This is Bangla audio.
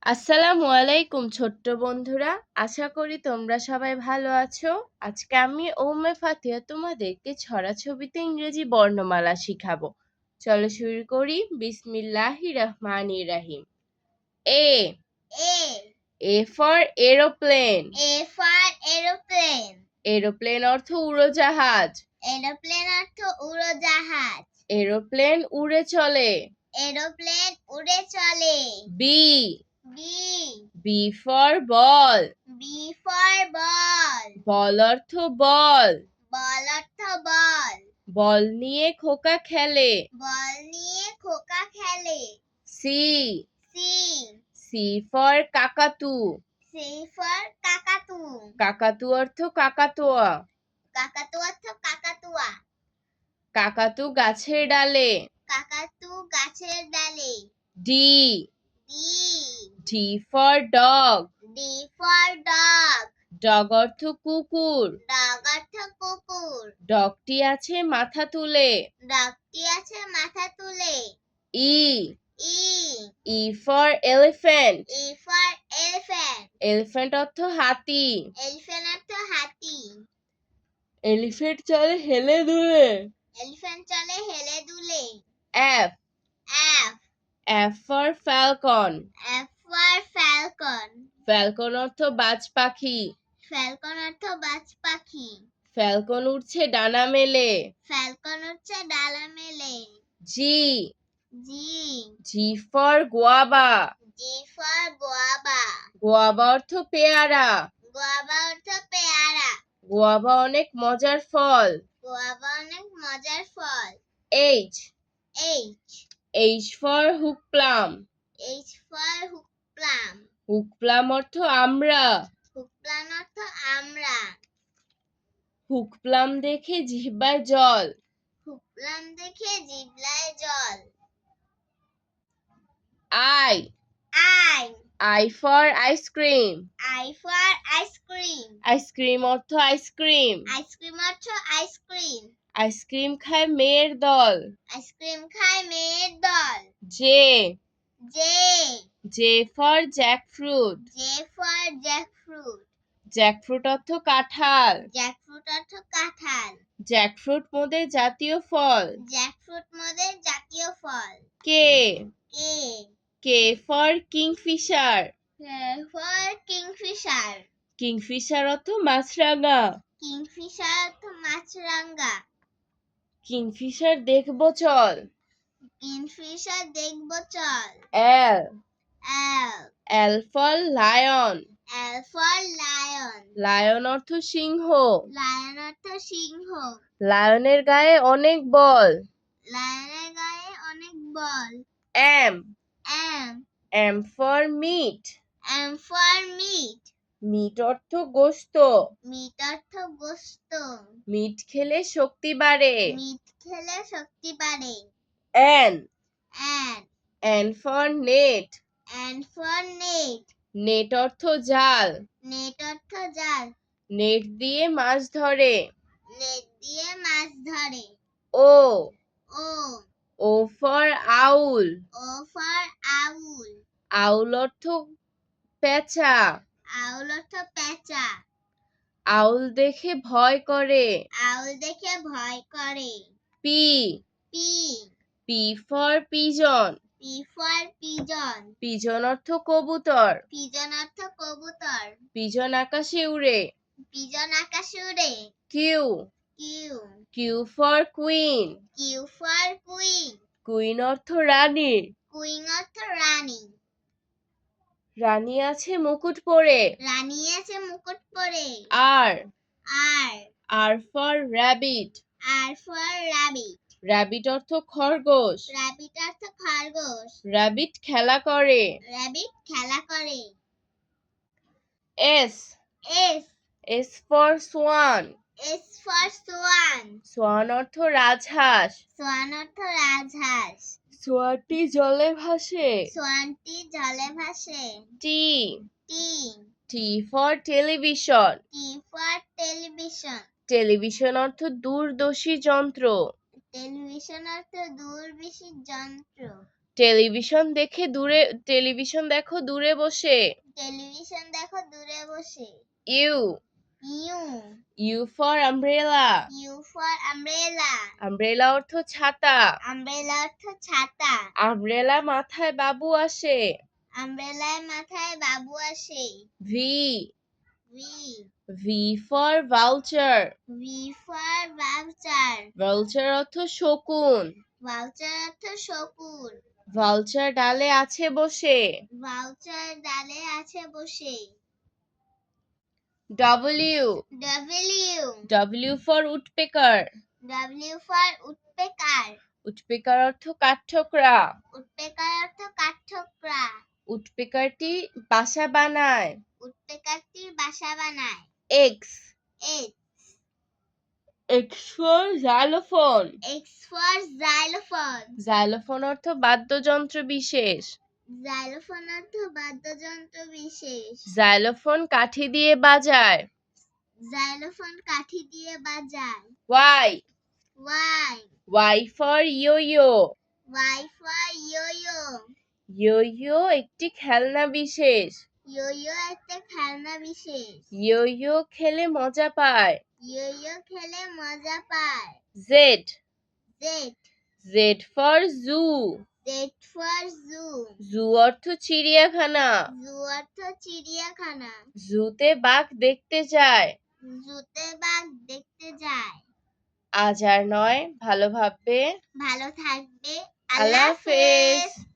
আসসালামু আলাইকুম ছোট্ট বন্ধুরা, আশা করি তোমরা সবাই ভালো আছো। আজকে আমি ওমে ফাতিহা তোমাদেরকে ছড়া ছবিতে ইংরেজি বর্ণমালা শিখাবো। চলো শুরু করি। বিসমিল্লাহির রহমানির রহিম। এ A. A for aeroplane. A for aeroplane. Aeroplane অর্থ উড়োজাহাজ। Aeroplane অর্থ উড়োজাহাজ। এরোপ্লেন উড়ে চলে। Aeroplane উড়ে চলে। B B. B for ball. B for ball. Ball অর্থ বল। বল অর্থ বল। বল নিয়ে খোকা খেলে। বল নিয়ে খোকা খেলে। C C. সি ফর কাকাতু। C for কাকাতু। কাকাতু অর্থ কাকাতুয়া। কাকাতু অর্থ কাকাতুয়া। কাকাতু গাছের ডালে। কাকাতু গাছের ডালে। D D. D for dog. D for dog. Dog অর্থ কুকুর। Dog অর্থ কুকুর। ডগটি আছে মাথা তুলে। ডগটি আছে মাথা তুলে। ই E. E for elephant. E for elephant. Elephant অর্থ হাতি। Elephant অর্থ হাতি। এলিফ্যান্ট চলে হেলে দুলে। Elephant চলে হেলে দুলে। F F. F for Falcon. F for falcon. Falcon অর্থ বাজ পাখি। Falcon অর্থ বাজ পাখি। ফ্যালকন উড়ছে ডানা মেলে। Falcon উড়ছে ডালা মেলে। জি G. G for guava. G for guava. Guava অর্থ পেয়ারা। Guava অর্থ পেয়ারা। গোয়াবা অনেক মজার ফল। Guava অনেক মজার ফল। H H. H for hook plum. H for hook plum. Hook plum অর্থ আমরা। Hook plum অর্থ আমরা। হুক প্লাম দেখে জিহ্বায় জল। Hook plum দেখে জিভলায় জল। I I. I for ice cream. I for ice cream. Ice cream অর্থ আইসক্রিম। আইসক্রিম অর্থ আইসক্রিম। আইসক্রিম খায় মেয়ের দল। আইসক্রিম খায় মেয়ের দল। J J. J for jackfruit. J for jackfruit. Jackfruit অর্থ কাঁঠাল। Jackfruit অর্থ কাঁঠাল। জ্যাকফ্রুট মোদের জাতীয় ফল। Jackfruit মোদের জাতীয় ফল। কে K. K for Kingfisher. K for kingfisher. Kingfisher অর্থ মাছরাঙা। Kingfisher অর্থ মাছরাঙা। কিংফিশার দেখবো চল। Kingfisher দেখবো চল। এল L. L for lion. L for lion. Lion অর্থ সিংহ। Lion অর্থ সিংহ। লায়নের গায়ে অনেক বল। লায়নের গায়ে অনেক বল। M M. M for meat. M for meat. Meat অর্থ গোশত। Meat অর্থ গোশত। মিট খেলে শক্তি বাড়ে। Meat খেলে শক্তি বাড়ে। N N. N for net. N for net. Net অর্থ জাল। Net অর্থ জাল। নেট দিয়ে মাছ ধরে। নেট দিয়ে মাছ ধরে। O O. O for owl. O for owl. Owl অর্থ পেঁচা। Owl অর্থ পেঁচা। আউল দেখে ভয় করে। Owl দেখে ভয় করে। P P. P for pigeon. P for pigeon. Pigeon অর্থ কবুতর। Pigeon অর্থ কবুতর। পিজন আকাশে উড়ে। Pigeon আকাশে উড়ে। Q Q. Q for queen. Q for queen. Queen অর্থ রানী। Queen অর্থ রানী। রানী আছে মুকুট পরে। রানী আছে মুকুট পরে। R R. R for rabbit. R for rabbit. Rabbit অর্থ খরগোশ। Rabbit অর্থ খরগোশ। র্যাবিট খেলা করে। Rabbit খেলা করে। S S. S for swan. S for swan. Swan অর্থ রাজহাঁস। Swan অর্থ রাজহাঁস। সোয়ানটি জলে ভাসে। সোয়ানটি জলে ভাসে। টি T. T for television. T for television. Television অর্থ দূরদর্শী যন্ত্র। টেলিভিশন অর্থ দূরদর্শী যন্ত্র। টেলিভিশন দেখো দূরে বসে। টেলিভিশন দেখো দূরে বসে। U U U for umbrella. U for umbrella. Umbrella অর্থ ছাতা। আমব্রেলা অর্থ ছাতা। আমব্রেলা মাথায় বাবু আসে। আমব্রেলার মাথায় বাবু আসে। V V V for voucher. V for voucher. Voucher অর্থ শকুন। ভাউচার অর্থ শকুন। ভাউচার ডালে আছে বসে। ভাউচার ডালে আছে বসে। W W W for woodpecker. W for woodpecker. Woodpecker অর্থ কাঠঠোকরা। উডপেকার অর্থ কাঠঠোকরা। উডপেকারটি বাসা বানায়। উডপেকারটি বাসা বানায়। X x x for xylophone. X for xylophone. Xylophone অর্থ বাদ্যযন্ত্র বিশেষ। জাইলোফোন অর্থ বাদ্যযন্ত্র বিশেষ। জাইলোফোন কাঠি দিয়ে বাজায়। জাইলোফোন কাঠি দিয়ে বাজায়। Y Y Y for yo. Y for yo. Yo একটি খেলনা বিশেষ। ইয়ো একটা খেলনা বিশেষ। ইয়ো খেলে মজা পায়। ইয়ো খেলে মজা পায়। Z Z Z for zoo. Z for zoo. Zoo অর্থ চিড়িয়াখানা। জু অর্থ চিড়িয়াখানা। জুতে বাঘ দেখতে যায়। জুতে বাঘ দেখতে যায়। আজ আর নয়, ভালো ভাববে। ভালো থাকবে। আল্লাহ আল্লাহ হাফেজ। হাফেজ।